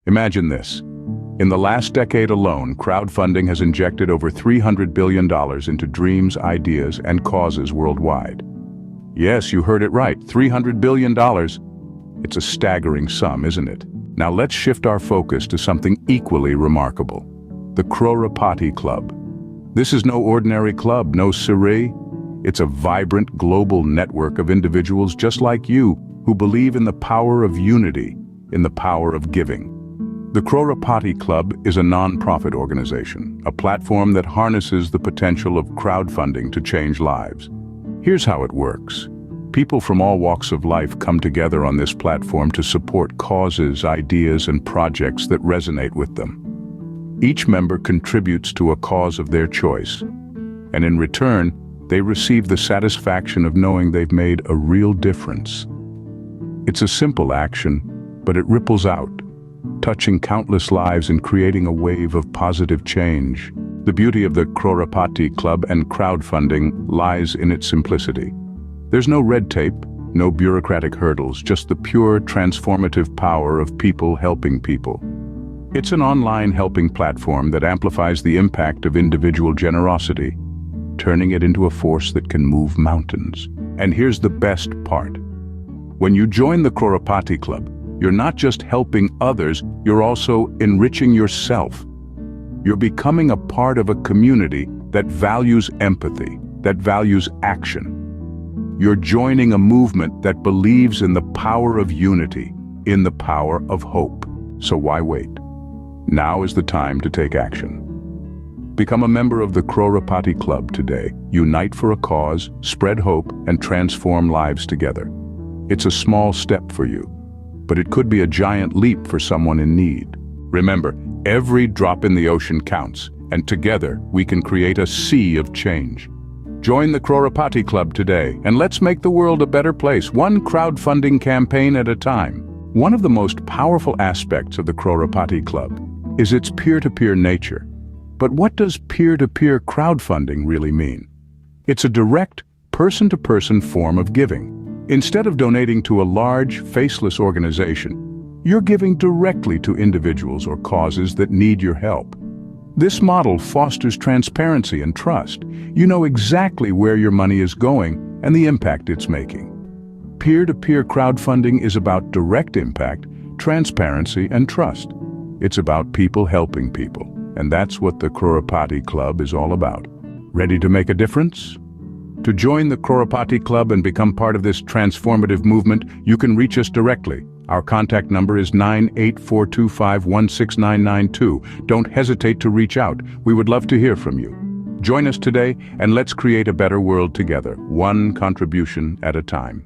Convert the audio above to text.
Imagine this. In the last decade alone, crowdfunding has injected over $300 billion into dreams, ideas, and causes worldwide. Yes, you heard it right, $300 billion. It's a staggering sum, isn't it? Now let's shift our focus to something equally remarkable. The Crorepati Club. This is no ordinary club, no siree. It's a vibrant global network of individuals just like you who believe in the power of unity, in the power of giving. The Crorepati Club is a non-profit organization, a platform that harnesses the potential of crowdfunding to change lives. Here's how it works. People from all walks of life come together on this platform to support causes, ideas, and projects that resonate with them. Each member contributes to a cause of their choice, and in return, they receive the satisfaction of knowing they've made a real difference. It's a simple action, but it ripples out, touching countless lives and creating a wave of positive change. The beauty of the Crorepati Club and crowdfunding lies in its simplicity. There's no red tape, no bureaucratic hurdles, just the pure, transformative power of people helping people. It's an online helping platform that amplifies the impact of individual generosity, turning it into a force that can move mountains. And here's the best part. When you join the Crorepati Club, you're not just helping others, you're also enriching yourself. You're becoming a part of a community that values empathy, that values action. You're joining a movement that believes in the power of unity, in the power of hope. So why wait? Now is the time to take action. Become a member of the Crorepati Club today. Unite for a cause, spread hope, and transform lives together. It's a small step for you, but it could be a giant leap for someone in need. Remember, every drop in the ocean counts, and together we can create a sea of change. Join the Crorepati Club today, and let's make the world a better place, one crowdfunding campaign at a time. One of the most powerful aspects of the Crorepati Club is its peer-to-peer nature. But what does peer-to-peer crowdfunding really mean? It's a direct, person-to-person form of giving. Instead of donating to a large, faceless organization, you're giving directly to individuals or causes that need your help. This model fosters transparency and trust. You know exactly where your money is going and the impact it's making. Peer-to-peer crowdfunding is about direct impact, transparency, and trust. It's about people helping people, and that's what the Crorepati Club is all about. Ready to make a difference? To join the Crorepati Club and become part of this transformative movement, you can reach us directly. Our contact number is 98425-16992. Don't hesitate to reach out. We would love to hear from you. Join us today, and let's create a better world together, one contribution at a time.